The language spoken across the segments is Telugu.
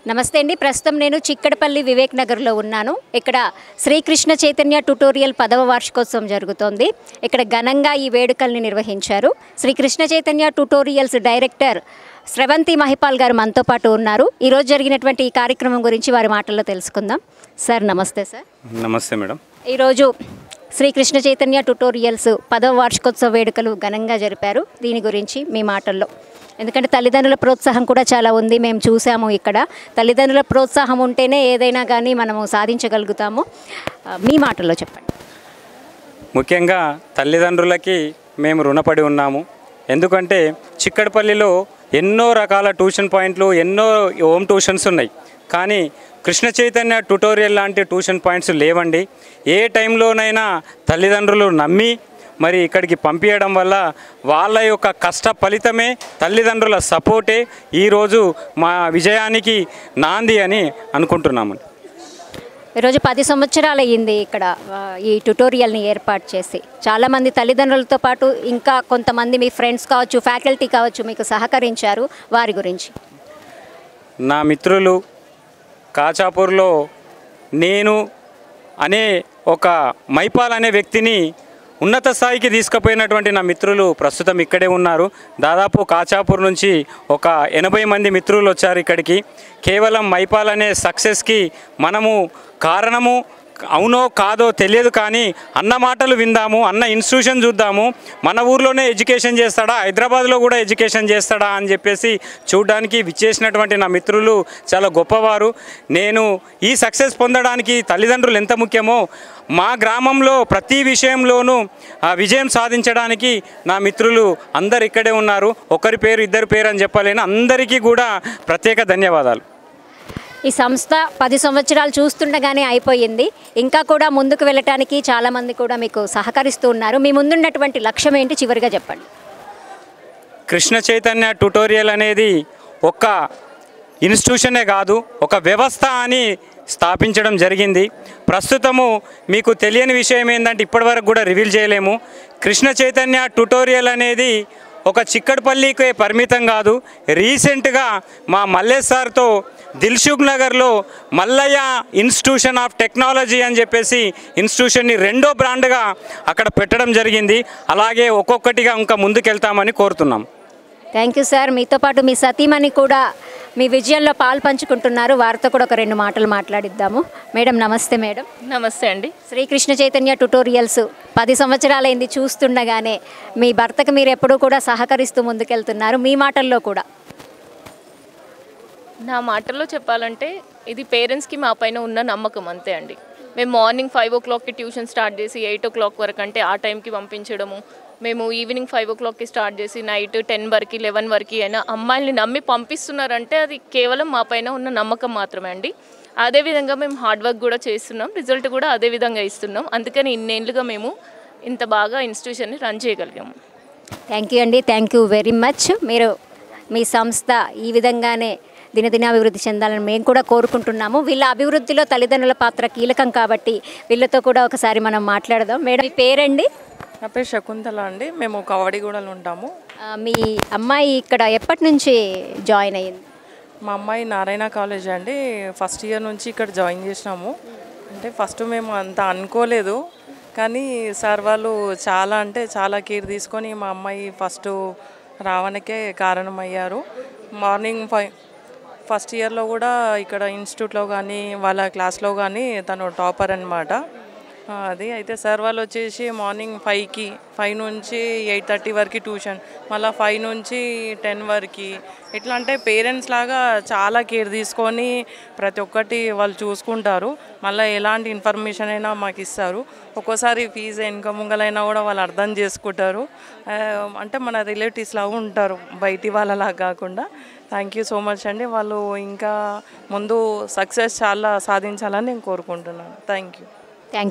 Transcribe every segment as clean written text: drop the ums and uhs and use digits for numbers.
నమస్తే అండి. ప్రస్తుతం నేను చిక్కడపల్లి వివేక్ నగర్లో ఉన్నాను. ఇక్కడ శ్రీకృష్ణ చైతన్య ట్యుటోరియల్ 10వ వార్షికోత్సవం జరుగుతోంది. ఇక్కడ ఘనంగా ఈ వేడుకల్ని నిర్వహించారు. శ్రీకృష్ణ చైతన్య ట్యుటోరియల్స్ డైరెక్టర్ స్రవంతి మహిపాల్ గారు మనతో పాటు ఉన్నారు. ఈరోజు జరిగినటువంటి ఈ కార్యక్రమం గురించి వారి మాటల్లో తెలుసుకుందాం. సార్ నమస్తే. సార్ నమస్తే మేడం. ఈరోజు శ్రీకృష్ణ చైతన్య ట్యుటోరియల్స్ 10వ వార్షికోత్సవ వేడుకలు ఘనంగా జరిపారు. దీని గురించి మీ మాటల్లో, ఎందుకంటే తల్లిదండ్రుల ప్రోత్సాహం కూడా చాలా ఉంది. మేము చూసాము, ఇక్కడ తల్లిదండ్రుల ప్రోత్సాహం ఉంటేనే ఏదైనా కానీ మనము సాధించగలుగుతాము. మీ మాటల్లో చెప్పండి. ముఖ్యంగా తల్లిదండ్రులకి మేము రుణపడి ఉన్నాము. ఎందుకంటే చిక్కడపల్లిలో ఎన్నో రకాల ట్యూషన్ పాయింట్లు, ఎన్నో హోమ్ ట్యూషన్స్ ఉన్నాయి. కానీ కృష్ణ చైతన్య ట్యుటోరియల్ లాంటి ట్యూషన్ పాయింట్స్ లేవండి. ఏ టైంలోనైనా తల్లిదండ్రులు నమ్మి మరి ఇక్కడికి పంపించడం వల్ల వాళ్ళ యొక్క కష్ట ఫలితమే, తల్లిదండ్రుల సపోర్టే ఈరోజు మా విజయానికి నాంది అని అనుకుంటున్నాము. ఈరోజు 10 సంవత్సరాలు అయ్యింది ఇక్కడ ఈ ట్యుటోరియల్ని ఏర్పాటు చేసి. చాలామంది తల్లిదండ్రులతో పాటు ఇంకా కొంతమంది మీ ఫ్రెండ్స్ కావచ్చు, ఫ్యాకల్టీ కావచ్చు మీకు సహకరించారు. వారి గురించి. నా మిత్రులు కాచాపూర్లో నేను అనే ఒక మైపాల్ అనే వ్యక్తిని ఉన్నత స్థాయికి తీసుకుపోయినటువంటి నా మిత్రులు ప్రస్తుతం ఇక్కడే ఉన్నారు. దాదాపు కాచాపూర్ నుంచి ఒక 80 మంది మిత్రులు వచ్చారు ఇక్కడికి. కేవలం మైపాల్ అనే సక్సెస్కి మనము కారణము అవునో కాదో తెలియదు, కానీ అన్న మాటలు విందాము, అన్న ఇన్స్టిట్యూషన్ చూద్దాము, మన ఊర్లోనే ఎడ్యుకేషన్ చేస్తాడా, హైదరాబాద్లో కూడా ఎడ్యుకేషన్ చేస్తాడా అని చెప్పేసి చూడడానికి విచ్చేసినటువంటి నా మిత్రులు చాలా గొప్పవారు. నేను ఈ సక్సెస్ పొందడానికి తల్లిదండ్రులు ఎంత ముఖ్యమో, మా గ్రామంలో ప్రతి విషయంలోనూ విజయం సాధించడానికి నా మిత్రులు అందరు ఇక్కడే ఉన్నారు. ఒకరి పేరు ఇద్దరు పేరు అని చెప్పలేను. అందరికీ కూడా ప్రత్యేక ధన్యవాదాలు. ఈ సంస్థ 10 సంవత్సరాలు చూస్తుండగానే అయిపోయింది. ఇంకా కూడా ముందుకు వెళ్ళటానికి చాలామంది కూడా మీకు సహకరిస్తూ ఉన్నారు. మీ ముందున్నటువంటి లక్ష్యం ఏంటి చివరిగా చెప్పండి. కృష్ణ చైతన్య ట్యుటోరియల్ అనేది ఒక ఇన్స్టిట్యూషనే కాదు, ఒక వ్యవస్థ అని స్థాపించడం జరిగింది. ప్రస్తుతము మీకు తెలియని విషయం ఏంటంటే, ఇప్పటివరకు కూడా రివీల్ చేయలేము. కృష్ణ చైతన్య ట్యుటోరియల్ అనేది ఒక చిక్కడపల్లికే పరిమితం కాదు. రీసెంట్గా మా మల్లేష్ సార్తో దిల్సుఖ్ నగర్లో మల్లయ్య ఇన్స్టిట్యూషన్ ఆఫ్ టెక్నాలజీ అని చెప్పేసి ఇన్స్టిట్యూషన్ని 2వ బ్రాండ్గా అక్కడ పెట్టడం జరిగింది. అలాగే ఒక్కొక్కటిగా ఇంకా ముందుకెళ్తామని కోరుతున్నాం. Thank you sir. మీతో పాటు మీ సతీమణి కూడా మీ విజయంలో పాలు పంచుకుంటున్నారు. వారితో కూడా ఒక 2 మాటలు మాట్లాడిద్దాము. మేడం నమస్తే. మేడం నమస్తే అండి. శ్రీకృష్ణ చైతన్య ట్యుటోరియల్స్ 10 సంవత్సరాలైంది చూస్తుండగానే. మీ భర్తకు మీరు ఎప్పుడూ కూడా సహకరిస్తూ ముందుకెళ్తున్నారు. మీ మాటల్లో కూడా. నా మాటల్లో చెప్పాలంటే ఇది పేరెంట్స్కి మా పైన ఉన్న నమ్మకం అంతే అండి. మేము మార్నింగ్ 5 o'clockకి ట్యూషన్ స్టార్ట్ చేసి 8 o'clock వరకు, అంటే ఆ టైంకి పంపించడము. మేము ఈవినింగ్ 5 o'clockకి స్టార్ట్ చేసి నైట్ 10 వరకు 11 వరకు అయినా అమ్మాయిల్ని నమ్మి పంపిస్తున్నారంటే అది కేవలం మా పైన ఉన్న నమ్మకం మాత్రమే అండి. అదేవిధంగా మేము హార్డ్ వర్క్ కూడా చేస్తున్నాం, రిజల్ట్ కూడా అదే విధంగా ఇస్తున్నాం. అందుకని ఇన్నేళ్ళుగా మేము ఇంత బాగా ఇన్స్టిట్యూషన్ని రన్ చేయగలిగాము. థ్యాంక్ యూ అండి. Thank you very much. మీరు మీ సంస్థ ఈ విధంగానే దినదినాభివృద్ధి చెందాలని మేము కూడా కోరుకుంటున్నాము. వీళ్ళ అభివృద్ధిలో తల్లిదండ్రుల పాత్ర కీలకం కాబట్టి వీళ్ళతో కూడా ఒకసారి మనం మాట్లాడదాం. మేడం మీ పేరండి? నా పేరు శకుంతల అండి. మేము కవడిగూడలో ఉంటాము. మీ అమ్మాయి ఇక్కడ ఎప్పటి నుంచి జాయిన్ అయ్యింది? మా అమ్మాయి నారాయణ కాలేజ్ అండి. ఫస్ట్ ఇయర్ నుంచి ఇక్కడ జాయిన్ చేసినాము. అంటే ఫస్ట్ మేము అంత అనుకోలేదు, కానీ సార్ వాళ్ళు చాలా అంటే చాలా కేర్ తీసుకొని మా అమ్మాయి ఫస్ట్ రావడానికే కారణమయ్యారు. మార్నింగ్ ఫస్ట్ ఇయర్లో కూడా ఇక్కడ ఇన్స్టిట్యూట్లో కానీ వాళ్ళ క్లాస్లో కానీ తను టాపర్ అనమాట. అది అయితే సార్ వాళ్ళు వచ్చేసి మార్నింగ్ 5 నుంచి 8:30 వరకు ట్యూషన్, మళ్ళీ 5 నుంచి 10 వరకు. ఎట్లా అంటే పేరెంట్స్ లాగా చాలా కేర్ తీసుకొని ప్రతి ఒక్కటి వాళ్ళు చూసుకుంటారు. మళ్ళీ ఎలాంటి ఇన్ఫర్మేషన్ అయినా మాకు ఇస్తారు. ఒక్కోసారి ఫీజు వెనక ముంగలైనా కూడా వాళ్ళు అర్థం చేసుకుంటారు. అంటే మన రిలేటివ్స్ లాగా ఉంటారు, బయటి వాళ్ళలా కాకుండా. థ్యాంక్ యూ సో మచ్ అండి. వాళ్ళు ఇంకా ముందు సక్సెస్ చాలా సాధించాలని నేను కోరుకుంటున్నాను. Thank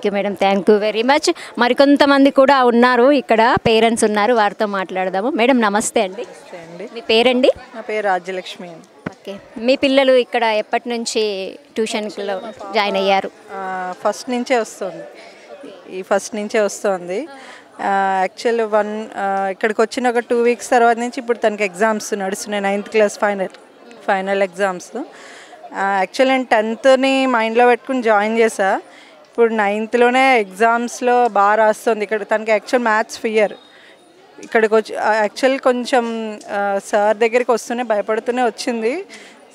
you madam. Thank you very much. మరికొంతమంది కూడా ఉన్నారు ఇక్కడ, పేరెంట్స్ ఉన్నారు, వారితో మాట్లాడదాము. మేడం నమస్తే అండి. మీ పేరండి? నా పేరు రాజ్యలక్ష్మి అండి. ఓకే. మీ పిల్లలు ఇక్కడ ఎప్పటి నుంచి ట్యూషన్లో జాయిన్ అయ్యారు? ఫస్ట్ నుంచే వస్తుంది. యాక్చువల్ ఇక్కడికి వచ్చిన ఒక 2 weeks తర్వాత నుంచి ఇప్పుడు తనకి ఎగ్జామ్స్ నడుస్తున్నాయి. 9th class final exams. Actual నేను 10th మైండ్లో పెట్టుకుని జాయిన్ చేశా. ఇప్పుడు 9thలోనే ఎగ్జామ్స్లో బాగా రాస్తుంది. ఇక్కడ తనకి యాక్చువల్ మ్యాథ్స్ ఫియర్. ఇక్కడికి వచ్చి యాక్చువల్ కొంచెం సార్ దగ్గరికి వస్తూనే భయపడుతూనే వచ్చింది.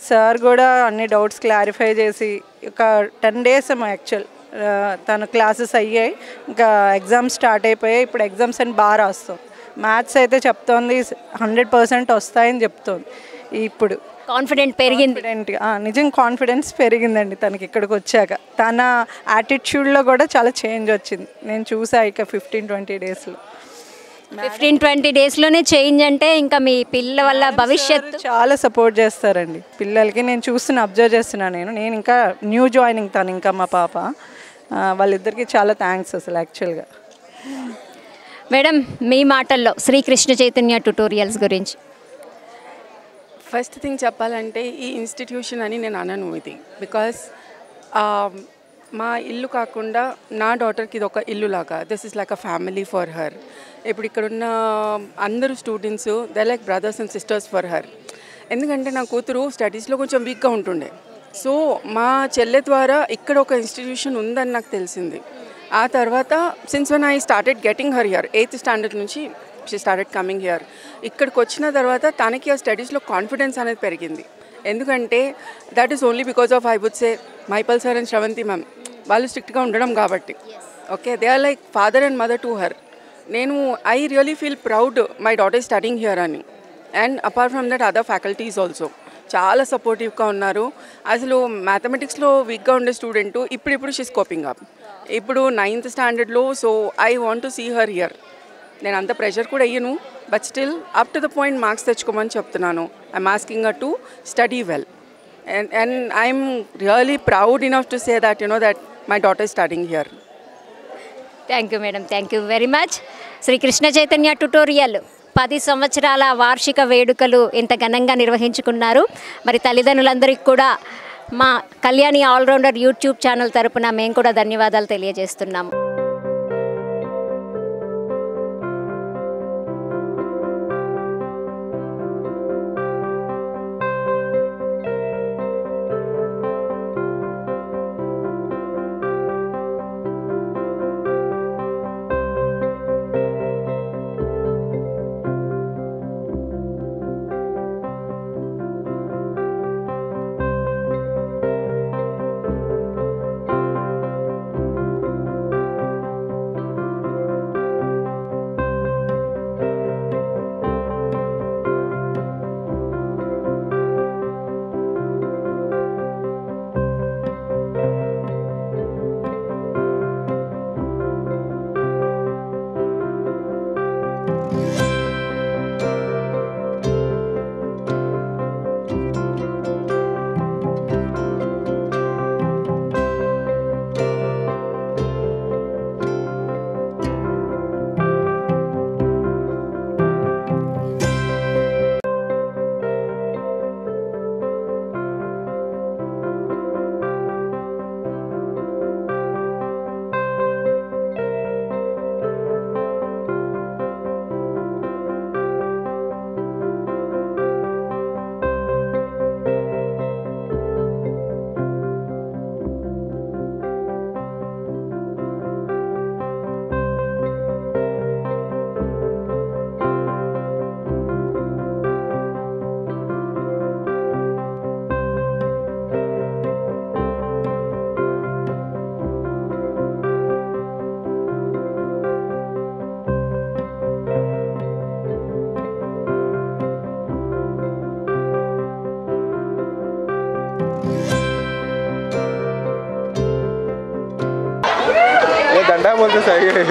సార్ కూడా అన్ని డౌట్స్ క్లారిఫై చేసి ఒక 10 days ఏమో యాక్చువల్ తన క్లాసెస్ అయ్యాయి. ఇంకా ఎగ్జామ్స్ స్టార్ట్ అయిపోయాయి. ఇప్పుడు ఎగ్జామ్స్ అని బాగా రాస్తాం. మ్యాథ్స్ అయితే చెప్తోంది 100% వస్తాయని చెప్తోంది. ఇప్పుడు కాన్ఫిడెంట్ పెరిగింది. నిజం కాన్ఫిడెన్స్ పెరిగిందండి తనకి ఇక్కడికి వచ్చాక. తన యాటిట్యూడ్లో కూడా చాలా చేంజ్ వచ్చింది నేను చూసా. ఇక 15-20 daysలో 15-20 daysలోనే చేంజ్ అంటే ఇంకా మీ పిల్లల వల్ల భవిష్యత్తు చాలా సపోర్ట్ చేస్తారండి పిల్లలకి. నేను అబ్జర్వ్ చేస్తున్నాను. నేను ఇంకా న్యూ జాయినింగ్ తను, ఇంకా మా పాప, వాళ్ళిద్దరికి చాలా థ్యాంక్స్ అసలు యాక్చువల్గా. మేడం మీ మాటల్లో శ్రీ కృష్ణ చైతన్య ట్యుటోరియల్స్ గురించి. ఫస్ట్ థింగ్ చెప్పాలంటే ఈ ఇన్స్టిట్యూషన్ అని నేను అనను ఇది. బికాస్ మా ఇల్లు కాకుండా నా డాటర్కి ఇది ఒక ఇల్లు లాగా. This is like a family for her. ఇప్పుడు ఇక్కడున్న అందరూ students they like brothers and sisters for her. ఎందుకంటే నా కూతురు స్టడీస్లో కొంచెం వీక్గా ఉంటుండే. సో మా చెల్లె ద్వారా ఇక్కడ ఒక ఇన్స్టిట్యూషన్ ఉందని నాకు తెలిసింది. ఆ తర్వాత since when I started getting her here 8th standard నుంచి షీ స్టార్టెడ్ కమింగ్ హియర్. ఇక్కడికి వచ్చిన తర్వాత తనకి ఆ స్టడీస్లో కాన్ఫిడెన్స్ అనేది పెరిగింది. ఎందుకంటే that is only because of I would say మైపల్ సార్ అండ్ శ్రవంతి మ్యామ్. వాళ్ళు స్ట్రిక్ట్గా ఉండడం కాబట్టి. Okay, they are like father and mother to her. నేను I really feel proud my daughter studying here అని. And apart from that other faculties also చాలా సపోర్టివ్గా ఉన్నారు. అసలు మ్యాథమెటిక్స్లో వీక్గా ఉండే స్టూడెంట్ ఇప్పుడు షీ స్కోపింగ్ అప్. ఇప్పుడు 9th standardలో. So I want to see her here. నేను అంత ప్రెషర్ కూడా అయ్యను, but still up to the point marks తెచ్చుకోమని చెప్తున్నాను. I'm asking her to study well. And I'm really proud enough to say that that my daughter studying here. Thank you madam, thank you very much. Sri Krishna Chaitanya tutorial 10 సంవత్సరాల వార్షిక వేడుకలు ఇంత ఘనంగా నిర్వహించుకున్నారు. మరి తల్లిదండ్రులందరికీ కూడా మా కళ్యాణి ఆల్రౌండర్ యూట్యూబ్ ఛానల్ తరపున మేము కూడా ధన్యవాదాలు తెలియజేస్తున్నాము. डंडा बोलते सही है।